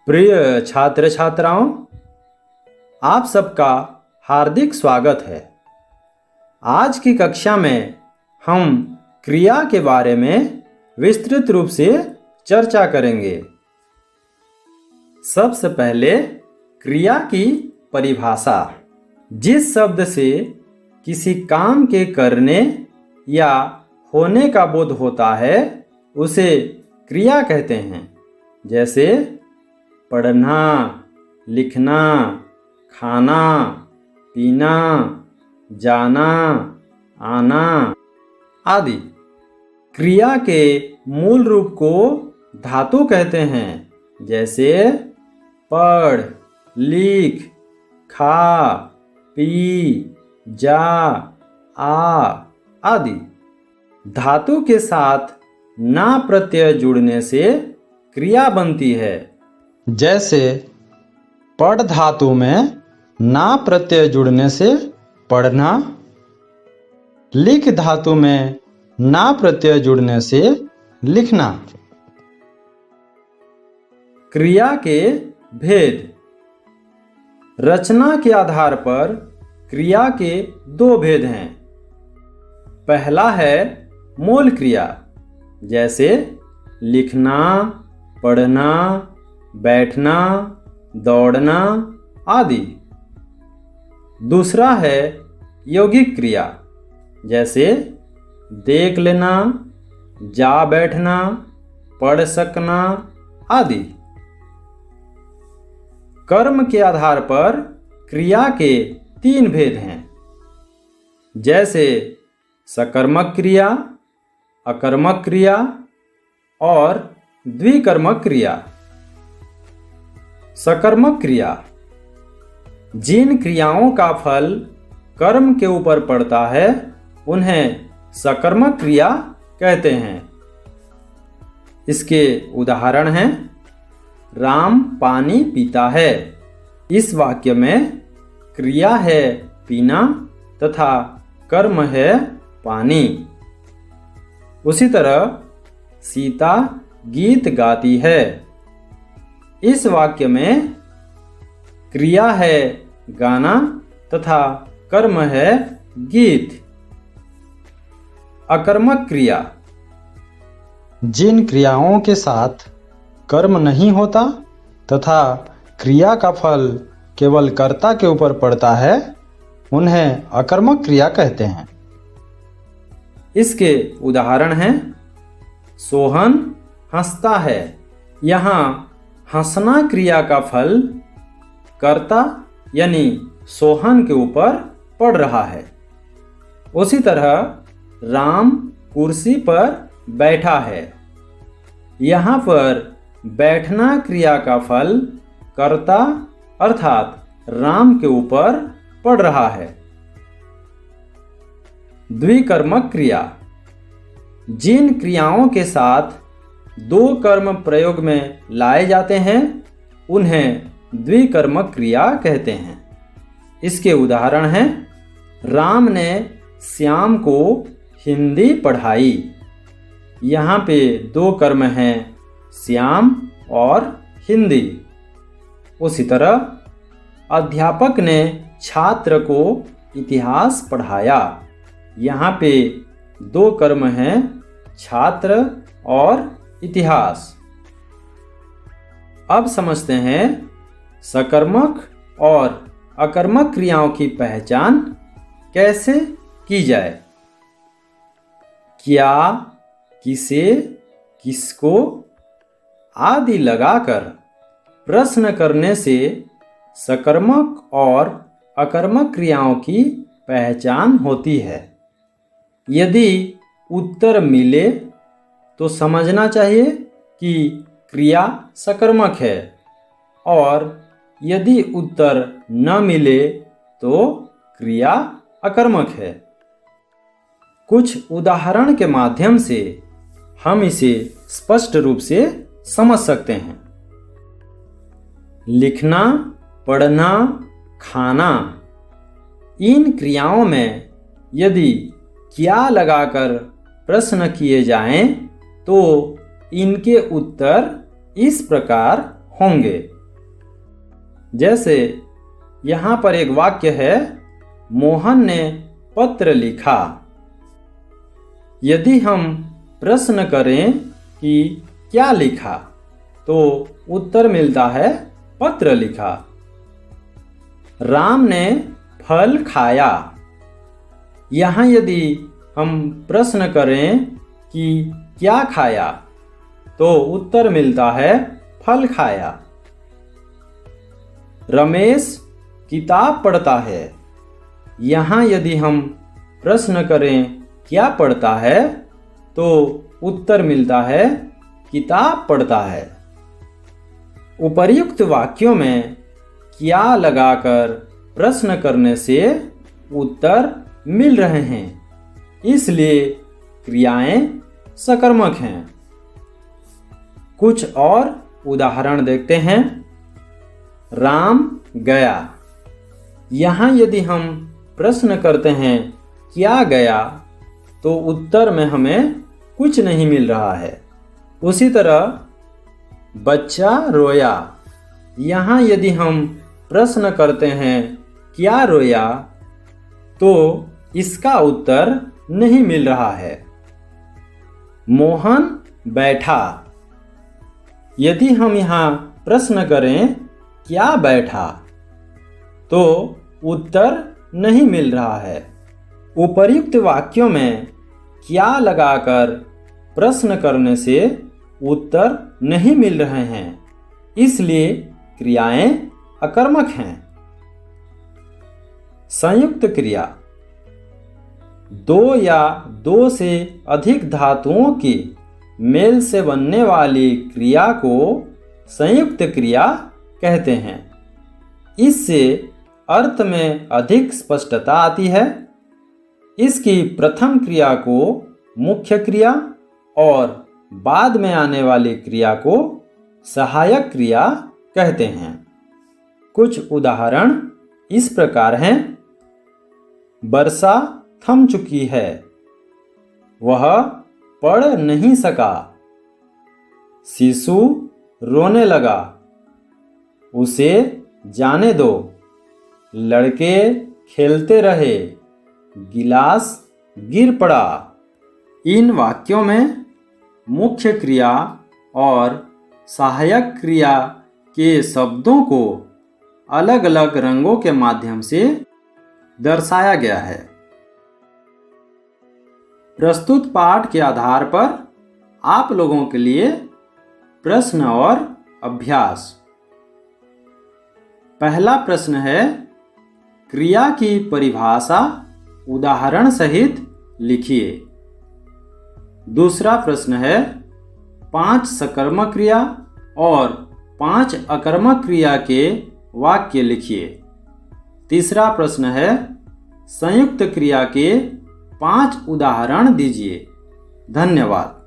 प्रिय छात्र छात्राओं, आप सबका हार्दिक स्वागत है। आज की कक्षा में हम क्रिया के बारे में विस्तृत रूप से चर्चा करेंगे। सबसे पहले क्रिया की परिभाषा। जिस शब्द से किसी काम के करने या होने का बोध होता है उसे क्रिया कहते हैं। जैसे पढ़ना, लिखना, खाना, पीना, जाना, आना आदि। क्रिया के मूल रूप को धातु कहते हैं। जैसे पढ़, लिख, खा, पी, जा, आ आदि। धातु के साथ ना प्रत्यय जुड़ने से क्रिया बनती है। जैसे पढ़ धातु में ना प्रत्यय जुड़ने से पढ़ना, लिख धातु में ना प्रत्यय जुड़ने से लिखना। क्रिया के भेद। रचना के आधार पर क्रिया के दो भेद हैं। पहला है मूल क्रिया, जैसे लिखना, पढ़ना, बैठना, दौड़ना आदि। दूसरा है यौगिक क्रिया, जैसे देख लेना, जा बैठना, पढ़ सकना आदि। कर्म के आधार पर क्रिया के तीन भेद हैं। जैसे सकर्मक क्रिया, अकर्मक क्रिया और द्विकर्मक क्रिया। सकर्मक क्रिया। जिन क्रियाओं का फल कर्म के ऊपर पड़ता है उन्हें सकर्मक क्रिया कहते हैं। इसके उदाहरण हैं राम पानी पीता है। इस वाक्य में क्रिया है पीना तथा कर्म है पानी। उसी तरह सीता गीत गाती है। इस वाक्य में क्रिया है गाना तथा कर्म है गीत। अकर्मक क्रिया। जिन क्रियाओं के साथ कर्म नहीं होता तथा क्रिया का फल केवल कर्ता के ऊपर पड़ता है उन्हें अकर्मक क्रिया कहते हैं। इसके उदाहरण हैं सोहन हंसता है। यहाँ हंसना क्रिया का फल कर्ता यानी सोहन के ऊपर पड़ रहा है। उसी तरह राम कुर्सी पर बैठा है। यहाँ पर बैठना क्रिया का फल कर्ता अर्थात राम के ऊपर पड़ रहा है। द्विकर्मक क्रिया। जिन क्रियाओं के साथ दो कर्म प्रयोग में लाए जाते हैं उन्हें द्विकर्मक क्रिया कहते हैं। इसके उदाहरण हैं राम ने श्याम को हिंदी पढ़ाई। यहाँ पे दो कर्म हैं श्याम और हिंदी। उसी तरह अध्यापक ने छात्र को इतिहास पढ़ाया। यहाँ पे दो कर्म हैं छात्र और इतिहास। अब समझते हैं सकर्मक और अकर्मक क्रियाओं की पहचान कैसे की जाए। क्या, किसे, किसको आदि लगाकर प्रश्न करने से सकर्मक और अकर्मक क्रियाओं की पहचान होती है। यदि उत्तर मिले तो समझना चाहिए कि क्रिया सकर्मक है और यदि उत्तर न मिले तो क्रिया अकर्मक है। कुछ उदाहरण के माध्यम से हम इसे स्पष्ट रूप से समझ सकते हैं। लिखना, पढ़ना, खाना, इन क्रियाओं में यदि क्या लगाकर प्रश्न किए जाएं तो इनके उत्तर इस प्रकार होंगे। जैसे यहाँ पर एक वाक्य है, मोहन ने पत्र लिखा। यदि हम प्रश्न करें कि क्या लिखा, तो उत्तर मिलता है पत्र लिखा। राम ने फल खाया। यहाँ यदि हम प्रश्न करें कि क्या खाया, तो उत्तर मिलता है फल खाया। रमेश किताब पढ़ता है। यहाँ यदि हम प्रश्न करें क्या पढ़ता है, तो उत्तर मिलता है किताब पढ़ता है। उपर्युक्त वाक्यों में क्या लगाकर प्रश्न करने से उत्तर मिल रहे हैं, इसलिए क्रियाएं सकर्मक हैं। कुछ और उदाहरण देखते हैं। राम गया। यहाँ यदि हम प्रश्न करते हैं क्या गया, तो उत्तर में हमें कुछ नहीं मिल रहा है। उसी तरह बच्चा रोया। यहाँ यदि हम प्रश्न करते हैं क्या रोया, तो इसका उत्तर नहीं मिल रहा है। मोहन बैठा। यदि हम यहाँ प्रश्न करें क्या बैठा, तो उत्तर नहीं मिल रहा है। उपर्युक्त वाक्यों में क्या लगाकर प्रश्न करने से उत्तर नहीं मिल रहे हैं, इसलिए क्रियाएं अकर्मक हैं। संयुक्त क्रिया। दो या दो से अधिक धातुओं की मेल से बनने वाली क्रिया को संयुक्त क्रिया कहते हैं। इससे अर्थ में अधिक स्पष्टता आती है। इसकी प्रथम क्रिया को मुख्य क्रिया और बाद में आने वाली क्रिया को सहायक क्रिया कहते हैं। कुछ उदाहरण इस प्रकार हैं। वर्षा थम चुकी है। वह पढ़ नहीं सका। शिशु रोने लगा। उसे जाने दो। लड़के खेलते रहे। गिलास गिर पड़ा। इन वाक्यों में मुख्य क्रिया और सहायक क्रिया के शब्दों को अलग अलग रंगों के माध्यम से दर्शाया गया है। प्रस्तुत पाठ के आधार पर आप लोगों के लिए प्रश्न और अभ्यास। पहला प्रश्न है, क्रिया की परिभाषा उदाहरण सहित लिखिए। दूसरा प्रश्न है, 5 सकर्मक क्रिया और 5 अकर्मक क्रिया के वाक्य लिखिए। तीसरा प्रश्न है, संयुक्त क्रिया के 5 उदाहरण दीजिए। धन्यवाद।